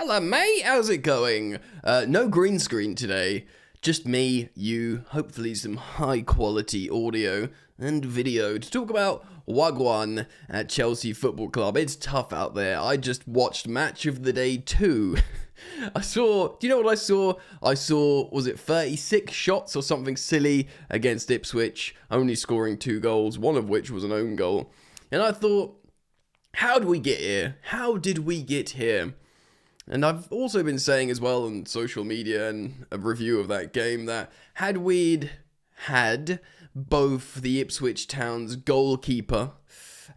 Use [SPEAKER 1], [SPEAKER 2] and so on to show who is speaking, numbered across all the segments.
[SPEAKER 1] Hello, mate. How's it going? No green screen today. Just me, you, hopefully some high quality audio and video to talk about Wagwan at Chelsea Football Club. It's tough out there. I just watched Match of the Day 2. Do you know what I saw? Was it 36 shots or something silly against Ipswich, only scoring 2 goals, one of which was an own goal. And I thought, how did we get here? How did we get here? And I've also been saying as well on social media and a review of that game that had we had both the Ipswich Town's goalkeeper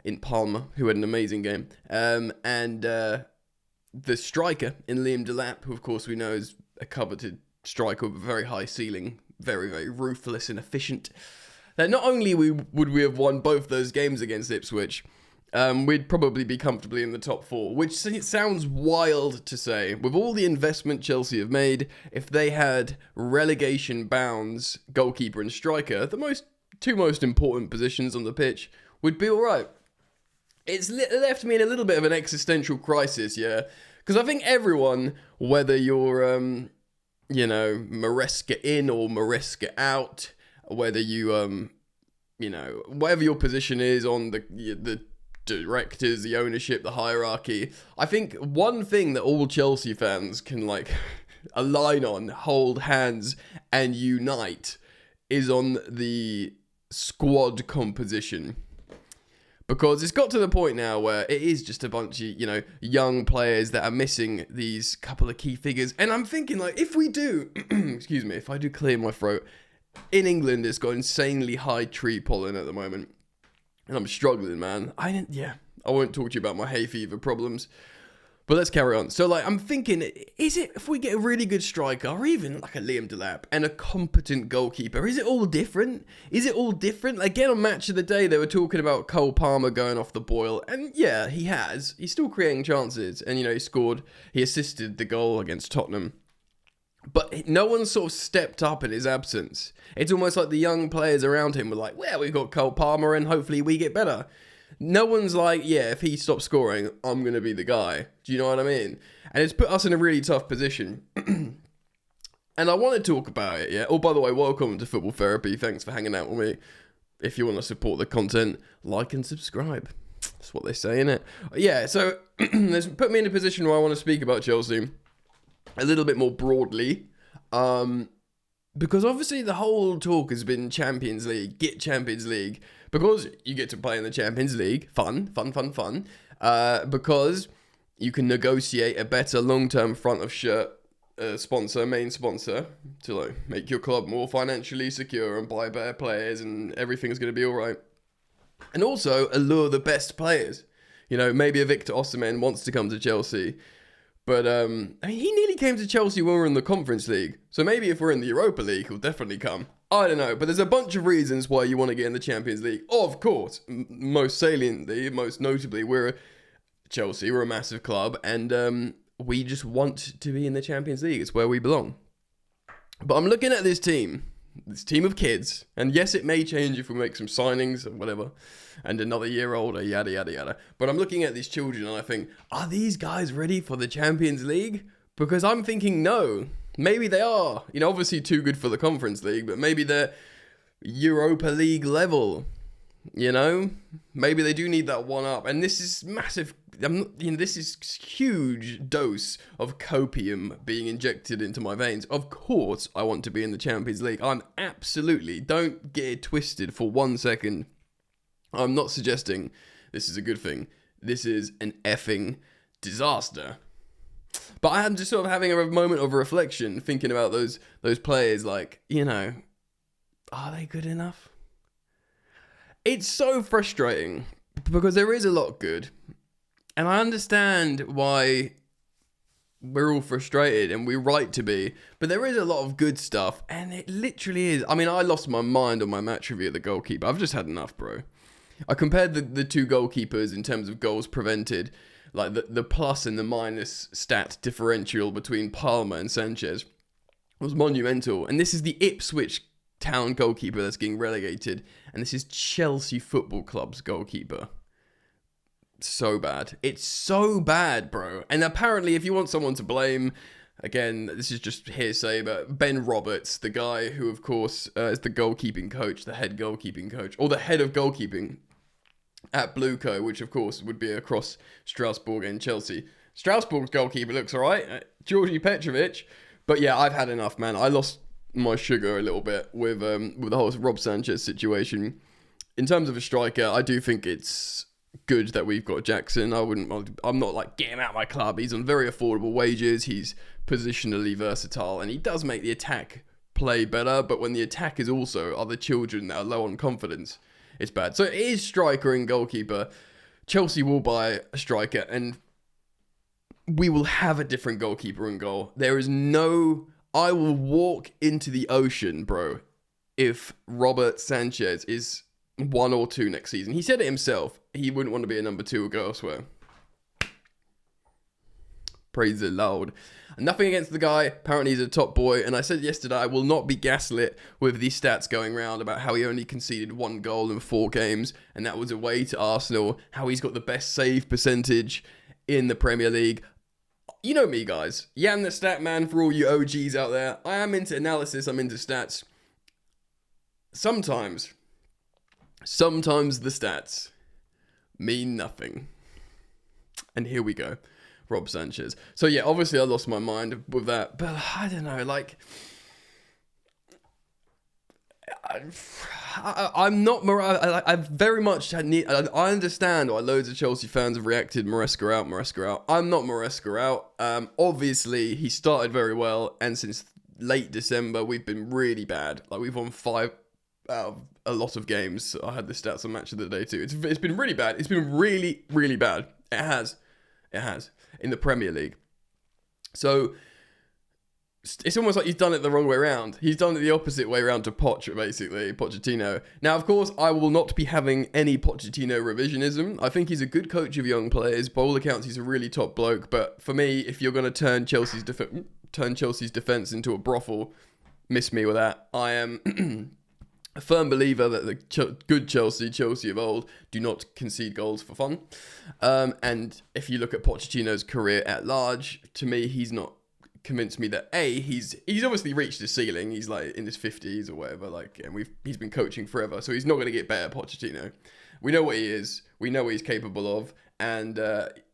[SPEAKER 1] in Palmer, who had an amazing game, and the striker in Liam Delap, who of course we know is a coveted striker with a very high ceiling, very, very ruthless and efficient, that not only would we have won both those games against Ipswich, we'd probably be comfortably in the top 4, which sounds wild to say. With all the investment Chelsea have made, if they had relegation bounds, goalkeeper and striker, the two most important positions on the pitch, would be alright. It's left me in a little bit of an existential crisis, yeah? Because I think everyone, whether you're, Maresca in or Maresca out, whether you, whatever your position is on the directors, the ownership, the hierarchy, I think one thing that all Chelsea fans can align on, hold hands and unite is on the squad composition. Because it's got to the point now where it is just a bunch of, young players that are missing these couple of key figures. And I'm thinking, if we do, excuse me, if I do clear my throat, in England it's got insanely high tree pollen at the moment. And I'm struggling, man. I won't talk to you about my hay fever problems. But let's carry on. So, I'm thinking, is it, if we get a really good striker, or even a Liam Delap, and a competent goalkeeper, is it all different? Again, on Match of the Day, they were talking about Cole Palmer going off the boil. And yeah, he has. He's still creating chances. And, he assisted the goal against Tottenham. But no one sort of stepped up in his absence. It's almost like the young players around him were like, well, we've got Cole Palmer and hopefully we get better. No one's like, yeah, if he stops scoring, I'm going to be the guy. Do you know what I mean? And it's put us in a really tough position. And I want to talk about it, yeah? Oh, by the way, welcome to Football Therapy. Thanks for hanging out with me. If you want to support the content, like and subscribe. That's what they say, innit? Yeah, so it's put me in a position where I want to speak about Chelsea a little bit more broadly, because obviously the whole talk has been Champions League, get Champions League, because you get to play in the Champions League, fun, because you can negotiate a better long-term front of shirt main sponsor, to make your club more financially secure and buy better players and everything's going to be alright. And also allure the best players. Maybe a Victor Osimhen wants to come to Chelsea. But he nearly came to Chelsea when we were in the Conference League. So maybe if we're in the Europa League, he'll definitely come. I don't know. But there's a bunch of reasons why you want to get in the Champions League. Of course, most saliently, most notably, we're Chelsea. We're a massive club. And we just want to be in the Champions League. It's where we belong. But I'm looking at this team of kids. And yes, it may change if we make some signings or whatever. And another year older, yada, yada, yada. But I'm looking at these children and I think, are these guys ready for the Champions League? Because I'm thinking, no. Maybe they are. Obviously too good for the Conference League, but maybe they're Europa League level. Maybe they do need that one up. And this is massive. This is huge dose of copium being injected into my veins. Of course, I want to be in the Champions League. Don't get it twisted for 1 second. I'm not suggesting this is a good thing. This is an effing disaster. But I am just sort of having a moment of reflection, thinking about those players, are they good enough? It's so frustrating, because there is a lot good. And I understand why we're all frustrated, and we're right to be. But there is a lot of good stuff, and it literally is. I lost my mind on my match review of the goalkeeper. I've just had enough, bro. I compared the two goalkeepers in terms of goals prevented, the plus and the minus stat differential between Palmer and Sanchez was monumental. And this is the Ipswich Town goalkeeper that's getting relegated, and this is Chelsea Football Club's goalkeeper. so bad. It's so bad, bro. And apparently, if you want someone to blame, again, this is just hearsay, but Ben Roberts, the guy who, of course, is the goalkeeping coach, the head goalkeeping coach, or the head of goalkeeping at Blueco, which, of course, would be across Strasbourg and Chelsea. Strasbourg's goalkeeper looks alright, Georgi Petrovic. But yeah, I've had enough, man. I lost my sugar a little bit with the whole Rob Sanchez situation. In terms of a striker, I do think it's good that we've got Jackson. I'm not like, get him out of my club. He's on very affordable wages. He's positionally versatile, and he does make the attack play better. But when the attack is also other children that are low on confidence, it's bad. So it is striker and goalkeeper. Chelsea will buy a striker, and we will have a different goalkeeper in goal. There is no... I will walk into the ocean, bro, if Robert Sanchez is 1 or 2 next season. He said it himself. He wouldn't want to be a number 2 or go elsewhere. Praise the Lord. Nothing against the guy. Apparently he's a top boy. And I said yesterday, I will not be gaslit with these stats going around about how he only conceded 1 goal in 4 games. And that was away to Arsenal. How he's got the best save percentage in the Premier League. You know me, guys. Jan the stat man for all you OGs out there. I am into analysis. I'm into stats. Sometimes the stats mean nothing. And here we go. Rob Sanchez. So yeah, obviously I lost my mind with that, but I don't know, like, I'm not, I very much need, I understand why loads of Chelsea fans have reacted, Maresca out. I'm not Maresca out. Obviously he started very well, and since late December we've been really bad. Like, we've won 5 out of a lot of games. I had the stats on Match of the Day too. It's been really bad. It's been really, really bad. It has in the Premier League. So it's almost like he's done it the wrong way around. He's done it the opposite way around to Pochettino. Now, of course, I will not be having any Pochettino revisionism. I think he's a good coach of young players. By all accounts, he's a really top bloke. But for me, if you're going to turn Chelsea's defense into a brothel, miss me with that. I am a firm believer that the good Chelsea of old, do not concede goals for fun. And if you look at Pochettino's career at large, to me, he's not convinced me that he's obviously reached his ceiling. He's like in his 50s or whatever, like, and he's been coaching forever, so he's not going to get better. Pochettino, we know what he is, we know what he's capable of, and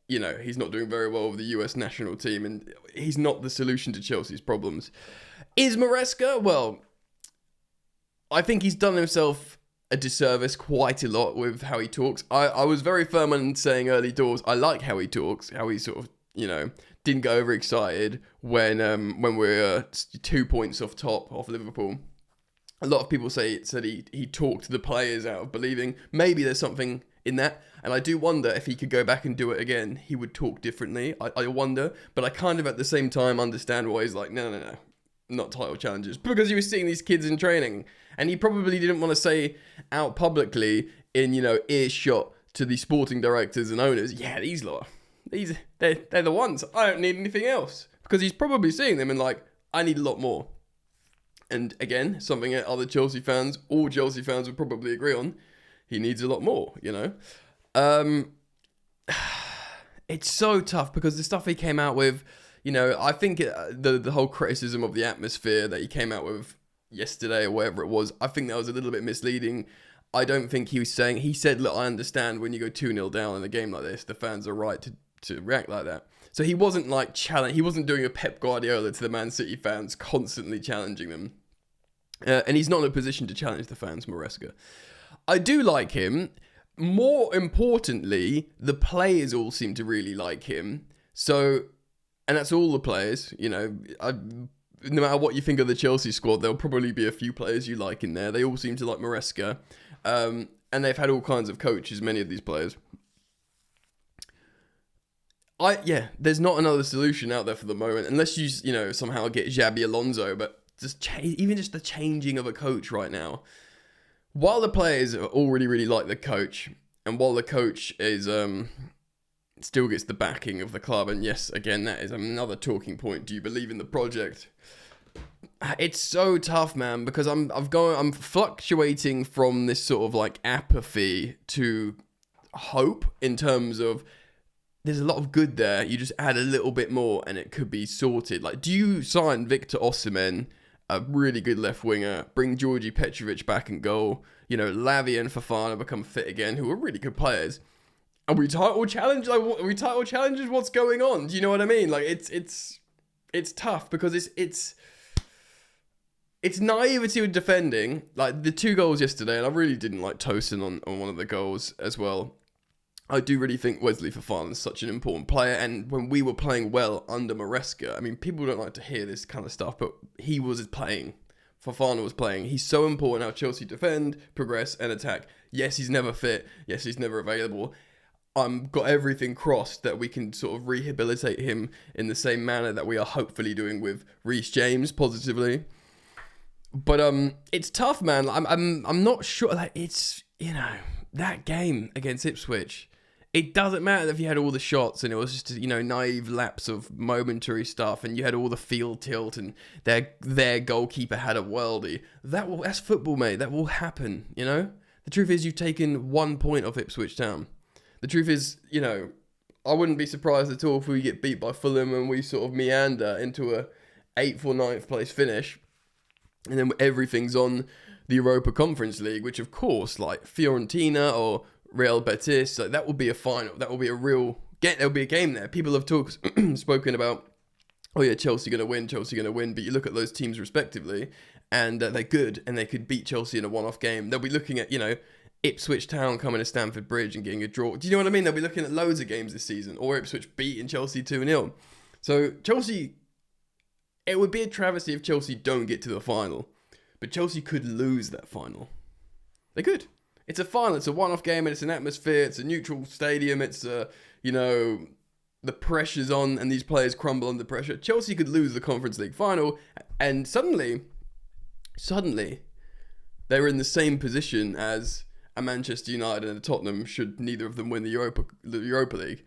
[SPEAKER 1] he's not doing very well with the US national team, and he's not the solution to Chelsea's problems. Is Maresca? Well, I think he's done himself a disservice quite a lot with how he talks. I was very firm on saying early doors, I like how he talks, how he sort of, didn't get overexcited when we're 2 points off Liverpool. A lot of people said he talked the players out of believing. Maybe there's something in that. And I do wonder if he could go back and do it again, he would talk differently. I wonder. But I kind of at the same time understand why he's like, no, not title challenges. Because he was seeing these kids in training. And he probably didn't want to say out publicly in, earshot to the sporting directors and owners, yeah, these lot, they're the ones. I don't need anything else. Because he's probably seeing them and like, I need a lot more. And again, something that all Chelsea fans would probably agree on. He needs a lot more, It's so tough because the stuff he came out with, I think the whole criticism of the atmosphere that he came out with yesterday or whatever it was, I think that was a little bit misleading. I don't think he said, look, I understand when you go 2-0 down in a game like this, the fans are right to react like that. So he wasn't like he wasn't doing a Pep Guardiola to the Man City fans, constantly challenging them. And he's not in a position to challenge the fans, Maresca. I do like him. More importantly, the players all seem to really like him. So, and that's all the players, no matter what you think of the Chelsea squad, there'll probably be a few players you like in there. They all seem to like Maresca. And they've had all kinds of coaches, many of these players. There's not another solution out there for the moment, unless you somehow get Xabi Alonso, but even just the changing of a coach right now. While the players already really like the coach, and while the coach is still gets the backing of the club, and yes, again, that is another talking point. Do you believe in the project? It's so tough, man, because I'm fluctuating from this sort of like apathy to hope in terms of there's a lot of good there. You just add a little bit more and it could be sorted. Like, do you sign Victor Osimhen, a really good left winger, bring Georgi Petrovic back and goal, Lavia and Fofana become fit again, who are really good players, and we title challenge? Like, we title challenges? What's going on? Do you know what I mean? Like, it's tough because it's naivety with defending. Like, the 2 goals yesterday, and I really didn't like Tosin on one of the goals as well. I do really think Wesley Fofana is such an important player, and when we were playing well under Maresca, I mean, people don't like to hear this kind of stuff, but he was playing. Fofana was playing. He's so important how Chelsea defend, progress, and attack. Yes, he's never fit. Yes, he's never available. Got everything crossed that we can sort of rehabilitate him in the same manner that we are hopefully doing with Reece James positively. But it's tough, man. Like, I'm not sure. Like, it's, that game against Ipswich. It doesn't matter if you had all the shots and it was just, naive lapse of momentary stuff and you had all the field tilt and their goalkeeper had a worldie. That's football, mate. That will happen, The truth is you've taken 1 point off Ipswich Town. The truth is, I wouldn't be surprised at all if we get beat by Fulham and we sort of meander into a 8th or 9th place finish. And then everything's on the Europa Conference League, which of course, like Fiorentina or Real Betis, like, that will be a final. That will be a real game. There'll be a game there. People have spoken about, oh yeah, Chelsea going to win. But you look at those teams respectively, and they're good, and they could beat Chelsea in a one-off game. They'll be looking at, Ipswich Town coming to Stamford Bridge and getting a draw. Do you know what I mean? They'll be looking at loads of games this season, or Ipswich beating Chelsea 2-0. So Chelsea, it would be a travesty if Chelsea don't get to the final. But Chelsea could lose that final. They could. It's a final. It's a one-off game, and it's an atmosphere. It's a neutral stadium. It's, the pressure's on, and these players crumble under pressure. Chelsea could lose the Conference League final, and suddenly, they're in the same position as a Manchester United and a Tottenham should neither of them win the Europa League.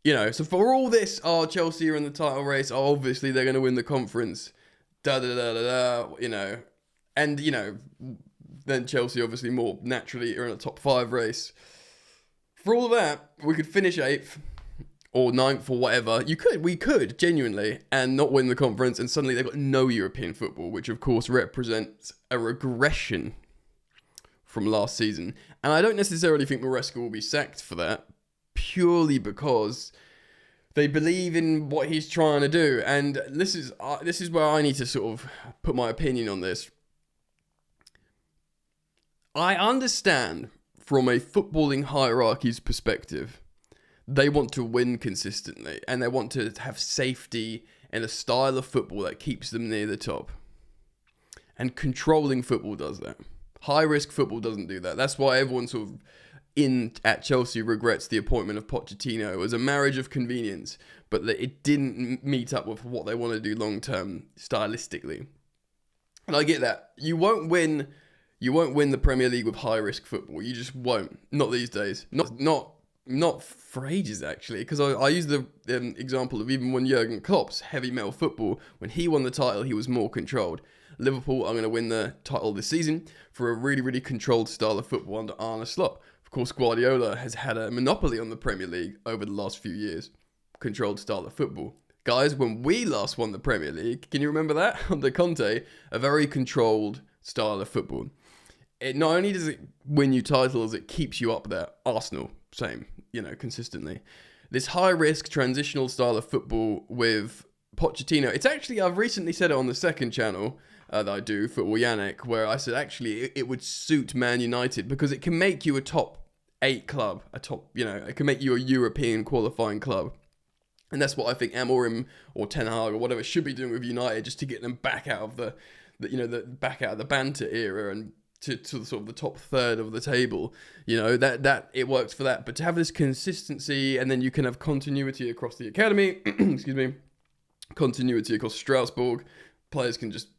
[SPEAKER 1] So for all this, Chelsea are in the title race. Obviously they're going to win the conference. And, then Chelsea obviously more naturally are in a top 5 race. For all of that, we could finish 8th or 9th or whatever. We could, genuinely, and not win the conference, and suddenly they've got no European football, which of course represents a regression from last season. And I don't necessarily think Maresca will be sacked for that, purely because they believe in what he's trying to do. And this is where I need to sort of put my opinion on this. I understand from a footballing hierarchy's perspective, they want to win consistently and they want to have safety and a style of football that keeps them near the top. And controlling football does that. High-risk football doesn't do that. That's why everyone sort of at Chelsea regrets the appointment of Pochettino. It was a marriage of convenience, but that it didn't meet up with what they want to do long-term stylistically. And I get that. You won't win the Premier League with high-risk football. You just won't. Not these days. Not for ages, actually. Because I use the example of even when Jurgen Klopp's heavy metal football, when he won the title, he was more controlled. Liverpool are going to win the title this season for a really, really controlled style of football under Arne Slot. Of course, Guardiola has had a monopoly on the Premier League over the last few years. Controlled style of football. Guys, when we last won the Premier League, can you remember that? Under Conte, a very controlled style of football. It not only does it win you titles, it keeps you up there. Arsenal, same, consistently. This high-risk transitional style of football with Pochettino. It's actually, I've recently said it on the second channel that I do, Football Yannick, where I said actually it would suit Man United because it can make you a top 8 club, it can make you a European qualifying club. And that's what I think Amorim or Ten Hag or whatever should be doing with United, just to get them back out of the back out of the banter era and to sort of the top third of the table. That it works for that. But to have this consistency, and then you can have continuity across the academy, continuity across Strasbourg, players can just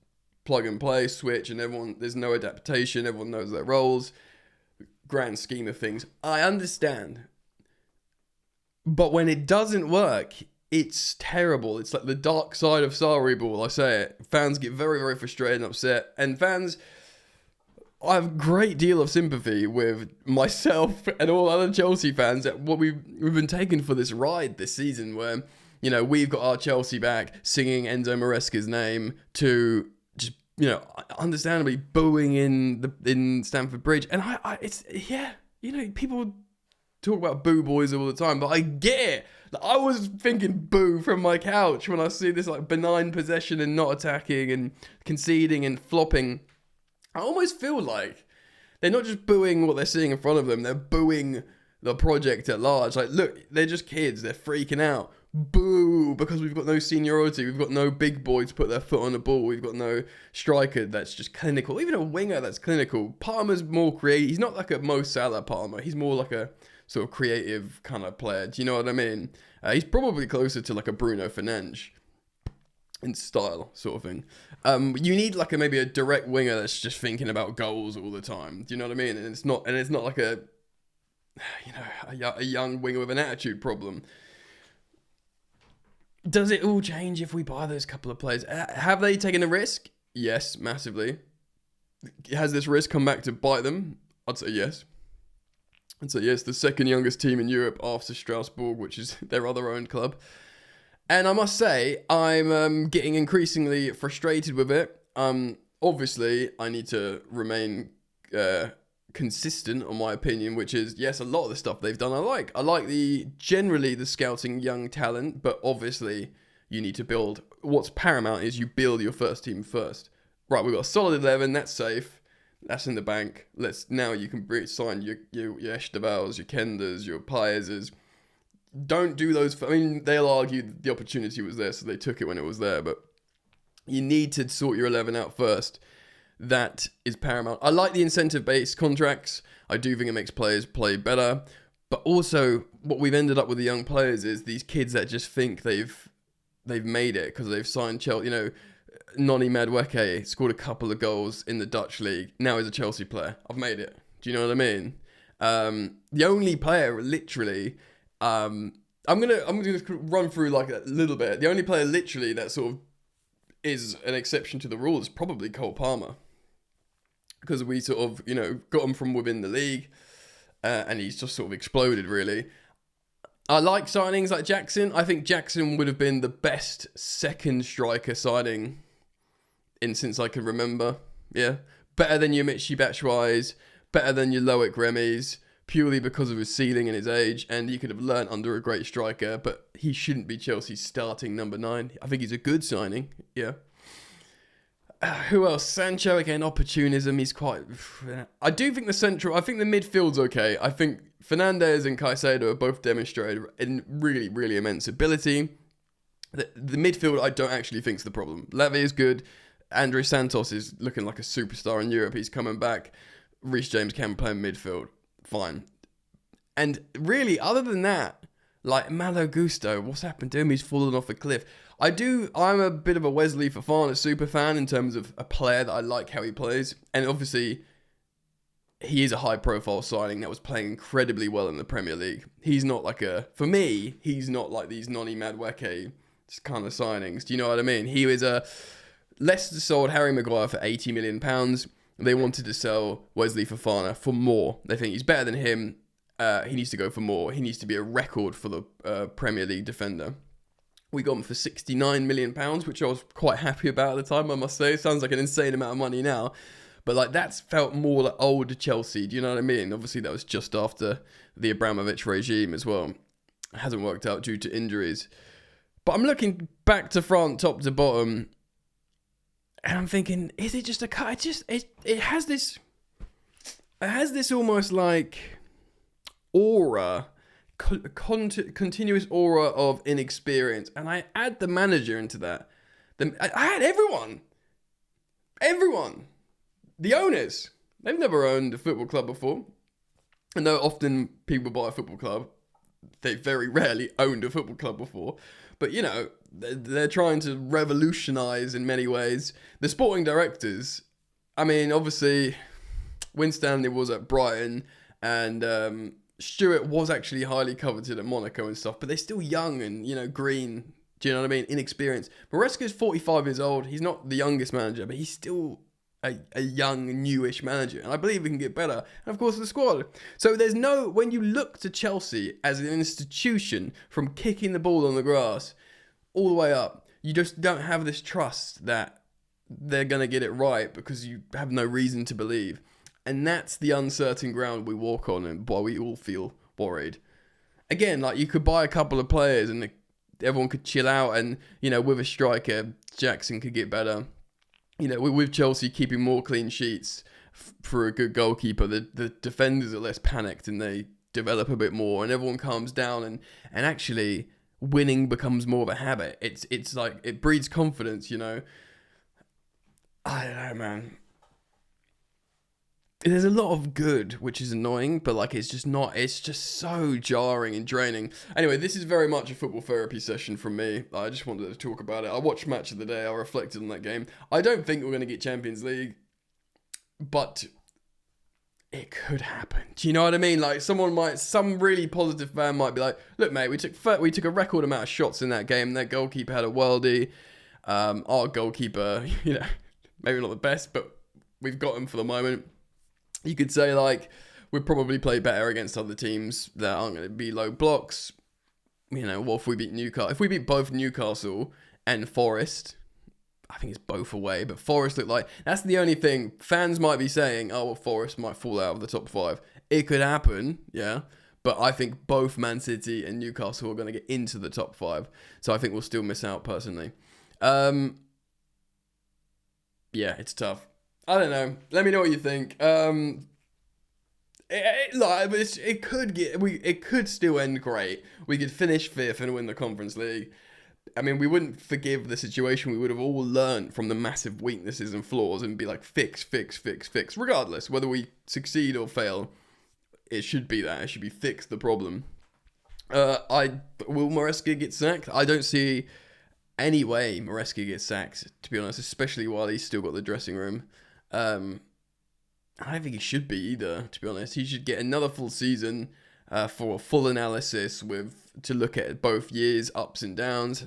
[SPEAKER 1] plug and play, switch, and there's no adaptation, everyone knows their roles. Grand scheme of things, I understand. But when it doesn't work, it's terrible. It's like the dark side of Sarri ball, I say it. Fans get very, very frustrated and upset. And fans, I have a great deal of sympathy with myself and all other Chelsea fans at what we've been taken for this ride this season, where, you know, we've got our Chelsea back singing Enzo Maresca's name to just, you know, understandably booing in Stamford Bridge. And it's, yeah, you know, people talk about boo boys all the time, but I get it. Like, I was thinking boo from my couch when I see this like benign possession and not attacking and conceding and flopping. I almost feel like they're not just booing what they're seeing in front of them, they're booing the project at large. Like, look, they're just kids, they're freaking out. Boo, because we've got no seniority, we've got no big boy to put their foot on the ball, we've got no striker that's just clinical, even a winger that's clinical. Palmer's more creative, he's not like a Mo Salah Palmer, he's more like a sort of creative kind of player, do you know what I mean? He's probably closer to like a Bruno Fernandes in style, sort of thing. You need like maybe a direct winger that's just thinking about goals all the time. Do you know what I mean? And it's not like a, you know, a young winger with an attitude problem. Does it all change if we buy those couple of players? Have they taken a risk? Yes, massively. Has this risk come back to bite them? I'd say yes. The second youngest team in Europe after Strasbourg, which is their other owned club. And I must say, I'm getting increasingly frustrated with it. Obviously, I need to remain consistent on my opinion, which is, yes, a lot of the stuff they've done I like. I like generally the scouting young talent, but obviously you need to build. What's paramount is you build your first team first. Right, we've got a solid 11, that's safe. That's in the bank. Now you can sign your Eshtevals, your Kenders, your Paezes. Don't do those. I mean, they'll argue the opportunity was there, so they took it when it was there. But you need to sort your 11 out first. That is paramount. I like the incentive-based contracts. I do think it makes players play better. But also, what we've ended up with the young players is these kids that just think they've made it because they've signed Chelsea. You know, Noni Madueke scored a couple of goals in the Dutch league. Now he's a Chelsea player. I've made it. Do you know what I mean? The only player, literally. I'm gonna run through like a little bit. The only player literally that sort of is an exception to the rule is probably Cole Palmer, because we sort of, you know, got him from within the league, and he's just sort of exploded really. I like signings like Jackson. I think Jackson would have been the best second striker signing since I can remember. Yeah, better than your Michy Batshuayis, better than your Loic Remy's. Purely because of his ceiling and his age, and you could have learnt under a great striker, but he shouldn't be Chelsea's starting number 9. I think he's a good signing, yeah. Who else? Sancho, again, opportunism, he's quite... I think the midfield's okay. I think Fernandes and Caicedo have both demonstrated in really, really immense ability. The midfield, I don't actually think is the problem. Levy is good. Andrés Santos is looking like a superstar in Europe. He's coming back. Reece James can play in midfield. Fine. And really, other than that, like Malo Gusto, what's happened to him? He's fallen off a cliff. I'm a bit of a Wesley Fofana super fan in terms of a player that I like how he plays. And obviously, he is a high profile signing that was playing incredibly well in the Premier League. He's not like for me, he's not like these Noni Madueke kind of signings. Do you know what I mean? He was Leicester sold Harry Maguire for £80 million. They wanted to sell Wesley Fofana for more. They think he's better than him. He needs to go for more. He needs to be a record for the Premier League defender. We got him for £69 million, which I was quite happy about at the time, I must say. It sounds like an insane amount of money now. But like that's felt more like old Chelsea. Do you know what I mean? Obviously, that was just after the Abramovich regime as well. It hasn't worked out due to injuries. But I'm looking back to front, top to bottom, and I'm thinking, is it just a cut? It has this almost like aura, continuous aura of inexperience, and I add the manager into that. I had everyone, the owners. They've never owned a football club before, and though often people buy a football club, they very rarely owned a football club before. But, you know, they're trying to revolutionise in many ways. The sporting directors, I mean, obviously, Winstanley was at Brighton, and Stewart was actually highly coveted at Monaco and stuff, but they're still young and, you know, green. Do you know what I mean? Inexperienced. Maresca's 45 years old. He's not the youngest manager, but he's still a young, newish manager, and I believe we can get better. And of course, the squad. So there's no, when you look to Chelsea as an institution, from kicking the ball on the grass all the way up, you just don't have this trust that they're gonna get it right because you have no reason to believe, and that's the uncertain ground we walk on, and why we all feel worried. Again, like, you could buy a couple of players and everyone could chill out, and, you know, with a striker, Jackson could get better. You know, with Chelsea keeping more clean sheets for a good goalkeeper, the defenders are less panicked and they develop a bit more, and everyone calms down, and actually winning becomes more of a habit. It's like, it breeds confidence, you know. I don't know, man. There's a lot of good, which is annoying, but like, it's just so jarring and draining. Anyway, this is very much a football therapy session from me. I just wanted to talk about it. I watched Match of the Day. I reflected on that game. I don't think we're going to get Champions League, but it could happen. Do you know what I mean? Like, some really positive fan might be like, look, mate, we took a record amount of shots in that game. Their goalkeeper had a worldie. Our goalkeeper, you know, maybe not the best, but we've got him for the moment. You could say, like, we'd probably play better against other teams that aren't going to be low blocks. You know, what if we beat Newcastle? If we beat both Newcastle and Forest, I think it's both away, but Forest look like, that's the only thing. Fans might be saying, oh, well, Forest might fall out of the top 5. It could happen, yeah. But I think both Man City and Newcastle are going to get into the top 5. So I think we'll still miss out, personally. Yeah, it's tough. I don't know. Let me know what you think. It could still end great. We could finish 5th and win the Conference League. I mean, we wouldn't forgive the situation. We would have all learned from the massive weaknesses and flaws and be like, fix. Regardless, whether we succeed or fail, it should be that. It should be fix the problem. Will Maresca get sacked? I don't see any way Maresca gets sacked, to be honest, especially while he's still got the dressing room. I don't think he should be either, to be honest. He should get another full season for a full analysis to look at both years, ups and downs,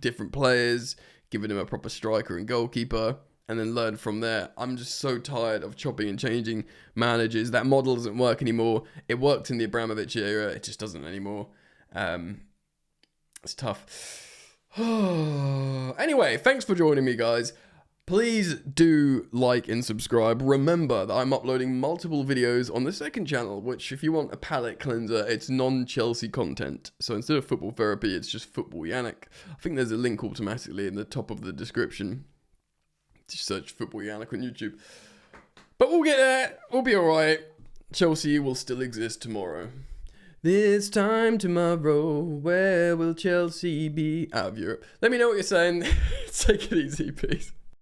[SPEAKER 1] different players, giving him a proper striker and goalkeeper, and then learn from there. I'm just so tired of chopping and changing managers. That model doesn't work anymore. It worked in the Abramovich era. It just doesn't anymore. It's tough. Anyway, thanks for joining me, guys. Please do like and subscribe. Remember that I'm uploading multiple videos on the second channel, which, if you want a palate cleanser, it's non-Chelsea content. So instead of football therapy, it's just football Yannick. I think there's a link automatically in the top of the description. Just search football Yannick on YouTube. But we'll get there. We'll be alright. Chelsea will still exist tomorrow. This time tomorrow, where will Chelsea be? Out of Europe. Let me know what you're saying. Take it easy, peace.